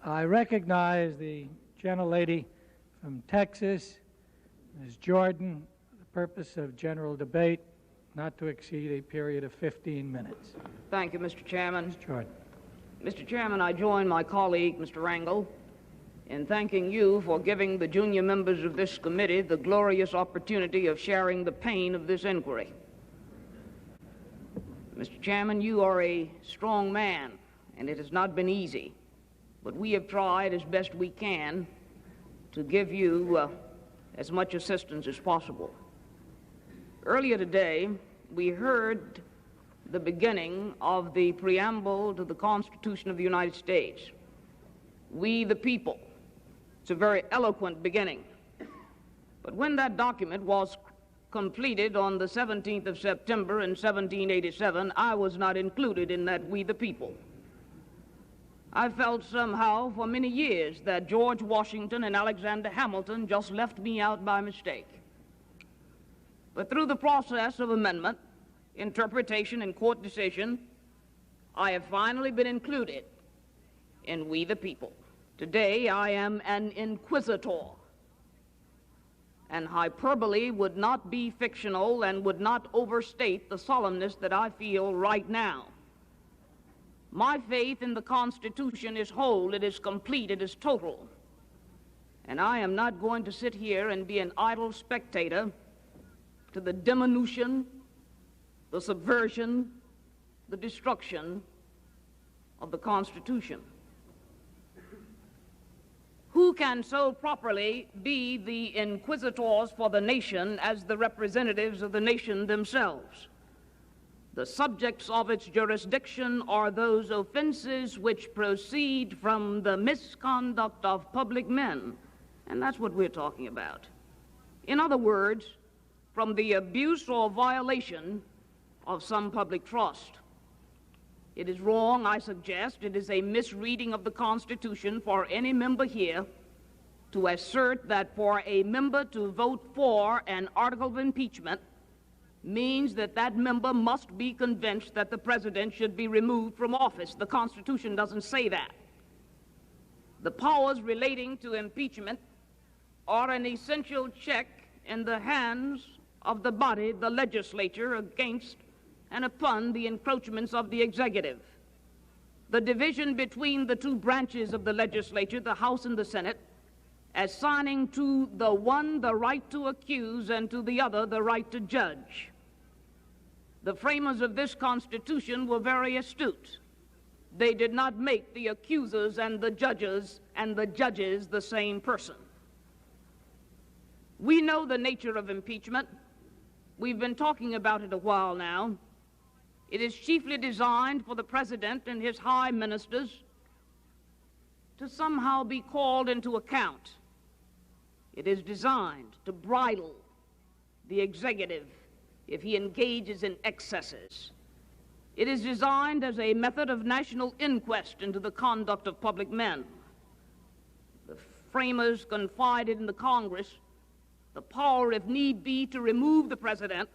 I recognize the gentlelady from Texas, Ms. Jordan, for the purpose of general debate, not to exceed a period of 15 minutes. Thank you, Mr. Chairman. Ms. Jordan. Mr. Chairman, I join my colleague, Mr. Rangel, in thanking you for giving the junior members of this committee the glorious opportunity of sharing the pain of this inquiry. Mr. Chairman, you are a strong man, and it has not been easy, but we have tried as best we can to give you as much assistance as possible. Earlier today, we heard the beginning of the preamble to the Constitution of the United States. We the people. It's a very eloquent beginning. But when that document was completed on the 17th of September in 1787, I was not included in that we the people. I felt somehow for many years that George Washington and Alexander Hamilton just left me out by mistake. But through the process of amendment, interpretation, and court decision, I have finally been included in we the people. Today I am an inquisitor, and hyperbole would not be fictional and would not overstate the solemnness that I feel right now. My faith in the Constitution is whole, it is complete, it is total. And I am not going to sit here and be an idle spectator to the diminution, the subversion, the destruction of the Constitution. Who can so properly be the inquisitors for the nation as the representatives of the nation themselves? The subjects of its jurisdiction are those offenses which proceed from the misconduct of public men, and that's what we're talking about. In other words, from the abuse or violation of some public trust. It is wrong, I suggest, it is a misreading of the Constitution for any member here to assert that for a member to vote for an article of impeachment means that that member must be convinced that the president should be removed from office. The Constitution doesn't say that. The powers relating to impeachment are an essential check in the hands of the body, the legislature, against and upon the encroachments of the executive. The division between the two branches of the legislature, the House and the Senate, assigning to the one the right to accuse and to the other the right to judge. The framers of this Constitution were very astute. They did not make the accusers and the judges the same person. We know the nature of impeachment. We've been talking about it a while now. It is chiefly designed for the president and his high ministers to somehow be called into account. It is designed to bridle the executive if he engages in excesses. It is designed as a method of national inquest into the conduct of public men. The framers confided in the Congress the power, if need be, to remove the president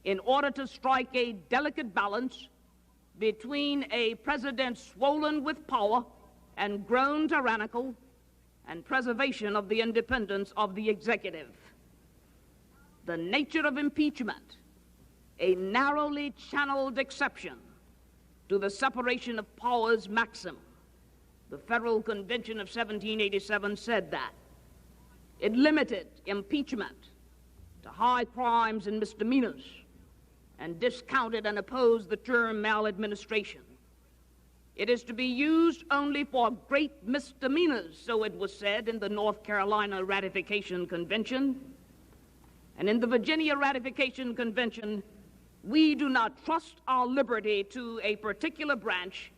in order to strike a delicate balance between a president swollen with power and grown tyrannical and preservation of the independence of the executive. The nature of impeachment, a narrowly channeled exception to the separation of powers maxim. The Federal Convention of 1787 said that. It limited impeachment to high crimes and misdemeanors and discounted and opposed the term maladministration. It is to be used only for great misdemeanors, so it was said in the North Carolina Ratification Convention. And in the Virginia Ratification Convention, we do not trust our liberty to a particular branch.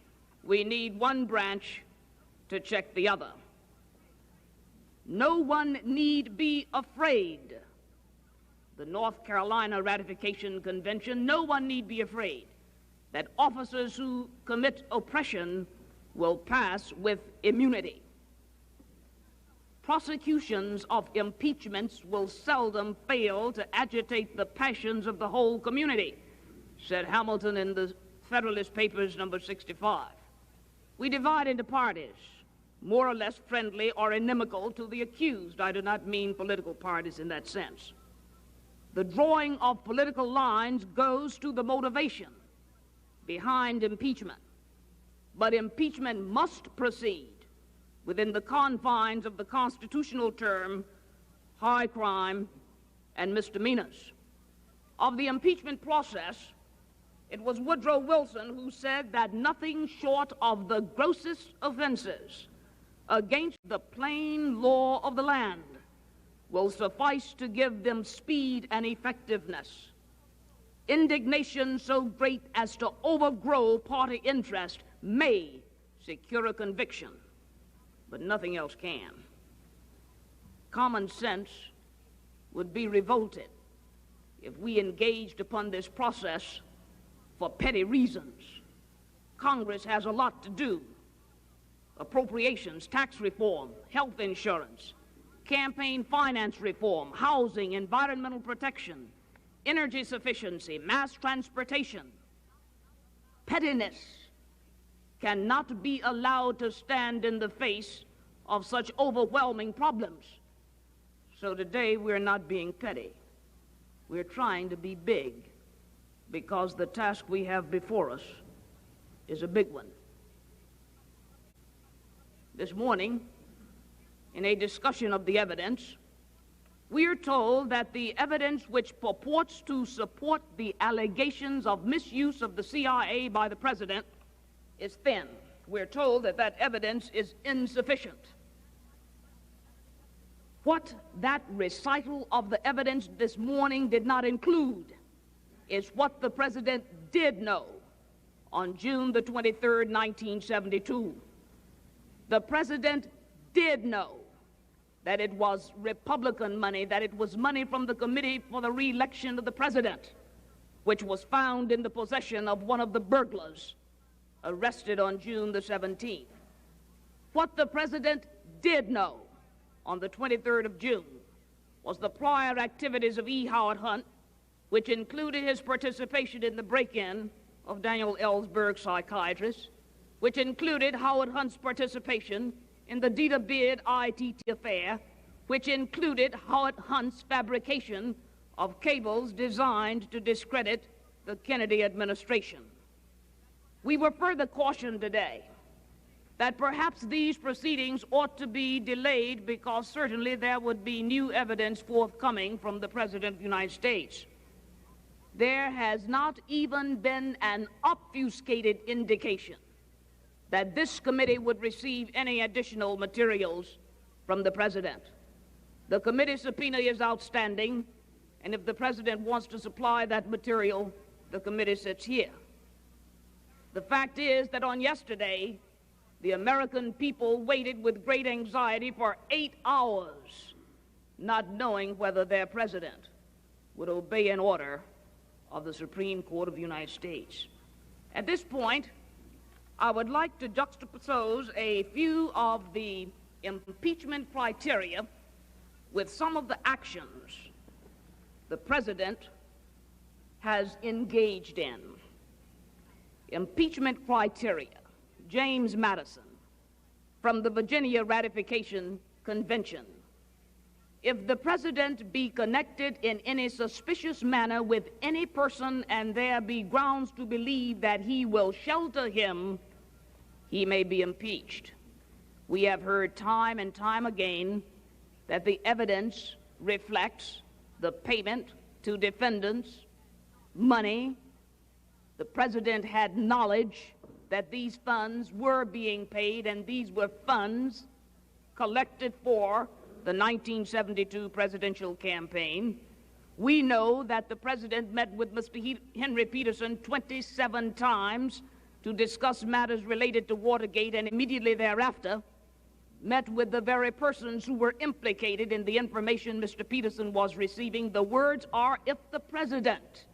We need one branch to check the other. No one need be afraid. The North Carolina Ratification Convention, no one need be afraid that officers who commit oppression will pass with immunity. Prosecutions of impeachments will seldom fail to agitate the passions of the whole community, said Hamilton in the Federalist Papers, number 65. We divide into parties. more or less friendly or inimical to the accused. I do not mean political parties in that sense. The drawing of political lines goes to the motivation behind impeachment. But impeachment must proceed within the confines of the constitutional term high crime and misdemeanors. Of the impeachment process, it was Woodrow Wilson who said that nothing short of the grossest offenses against the plain law of the land will suffice to give them speed and effectiveness. Indignation so great as to overgrow party interest may secure a conviction, but nothing else can. Common sense would be revolted if we engaged upon this process for petty reasons. Congress has a lot to do. Appropriations, tax reform, health insurance, campaign finance reform, housing, environmental protection, energy sufficiency, mass transportation. Pettiness cannot be allowed to stand in the face of such overwhelming problems. So today we're not being petty. We're trying to be big because the task we have before us is a big one. This morning, in a discussion of the evidence, we are told that the evidence which purports to support the allegations of misuse of the CIA by the president is thin. We're told that that evidence is insufficient. What that recital of the evidence this morning did not include is what the president did know on June the 23rd, 1972. The president did know that it was Republican money, that it was money from the Committee for the Re-election of the President, which was found in the possession of one of the burglars arrested on June the 17th. What the president did know on the 23rd of June was the prior activities of E. Howard Hunt, which included his participation in the break-in of Daniel Ellsberg, psychiatrist, which included Howard Hunt's participation in the Dita Beard ITT affair, which included Howard Hunt's fabrication of cables designed to discredit the Kennedy administration. We were further cautioned today that perhaps these proceedings ought to be delayed because certainly there would be new evidence forthcoming from the President of the United States. There has not even been an obfuscated indication that this committee would receive any additional materials from the president. The committee subpoena is outstanding, and if the president wants to supply that material, the committee sits here. The fact is that on yesterday, the American people waited with great anxiety for 8 hours, not knowing whether their president would obey an order of the Supreme Court of the United States. At this point, I would like to juxtapose a few of the impeachment criteria with some of the actions the president has engaged in. Impeachment criteria. James Madison, from the Virginia Ratification Convention. If the president be connected in any suspicious manner with any person and there be grounds to believe that he will shelter him, he may be impeached. We have heard time and time again that the evidence reflects the payment to defendants, money. The president had knowledge that these funds were being paid, and these were funds collected for the 1972 presidential campaign. We know that the president met with Mr. Henry Peterson 27 times to discuss matters related to Watergate, and immediately thereafter met with the very persons who were implicated in the information Mr. Peterson was receiving. The words are, if the president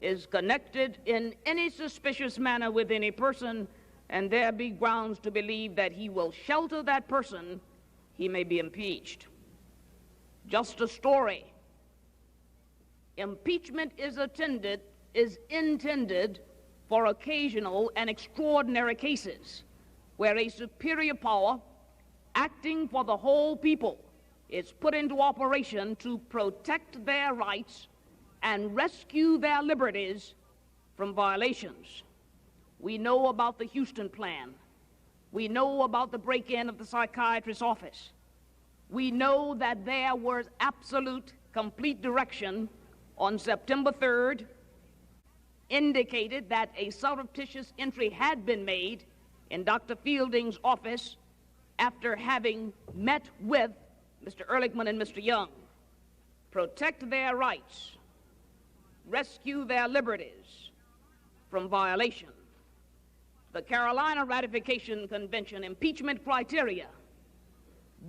is connected in any suspicious manner with any person and there be grounds to believe that he will shelter that person, he may be impeached. Just a story. Impeachment is intended for occasional and extraordinary cases where a superior power acting for the whole people, is put into operation to protect their rights and rescue their liberties from violations. We know about the Houston plan. We know about the break-in of the psychiatrist's office. We know that there was absolute, complete direction on September 3rd, indicated that a surreptitious entry had been made in Dr. Fielding's office after having met with Mr. Ehrlichman and Mr. Young. Protect their rights, rescue their liberties from violation. The Carolina Ratification Convention impeachment criteria: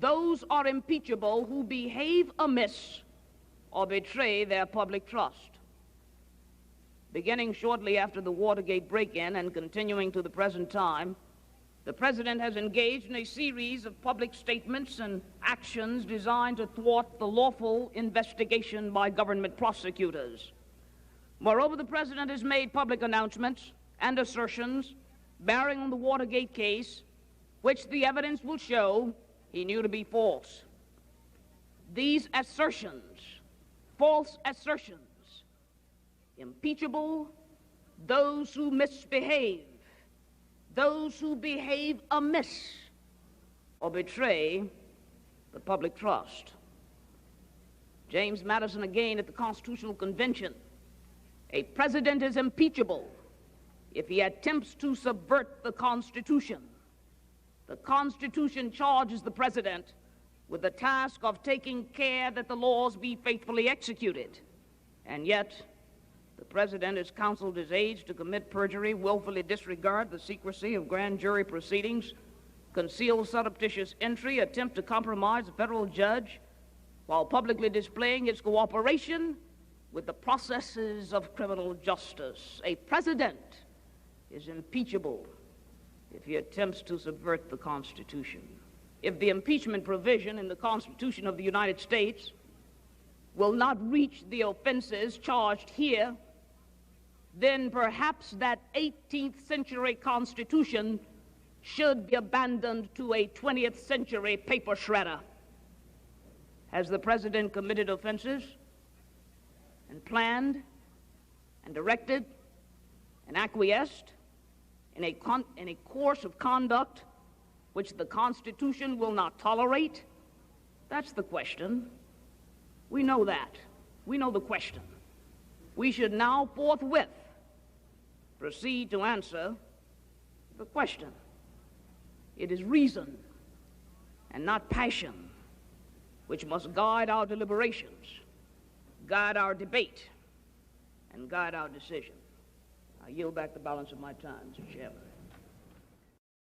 those are impeachable who behave amiss or betray their public trust. Beginning shortly after the Watergate break-in and continuing to the present time, the President has engaged in a series of public statements and actions designed to thwart the lawful investigation by government prosecutors. Moreover, the President has made public announcements and assertions bearing on the Watergate case, which the evidence will show he knew to be false. These assertions, false assertions, impeachable those who misbehave, those who behave amiss or betray the public trust. James Madison again at the Constitutional Convention: a president is impeachable if he attempts to subvert the Constitution. The Constitution charges the president with the task of taking care that the laws be faithfully executed, and yet the president has counseled his aides to commit perjury, willfully disregard the secrecy of grand jury proceedings, conceal surreptitious entry, attempt to compromise a federal judge, while publicly displaying its cooperation with the processes of criminal justice. A president is impeachable if he attempts to subvert the Constitution. If the impeachment provision in the Constitution of the United States will not reach the offenses charged here, then perhaps that 18th century Constitution should be abandoned to a 20th century paper shredder. Has the president committed offenses and planned and directed and acquiesced in a course of conduct which the Constitution will not tolerate? That's the question. We know that. We know the question. We should now forthwith proceed to answer the question. It is reason and not passion which must guide our deliberations, guide our debate, and guide our decision. I yield back the balance of my time, Mr. Chairman.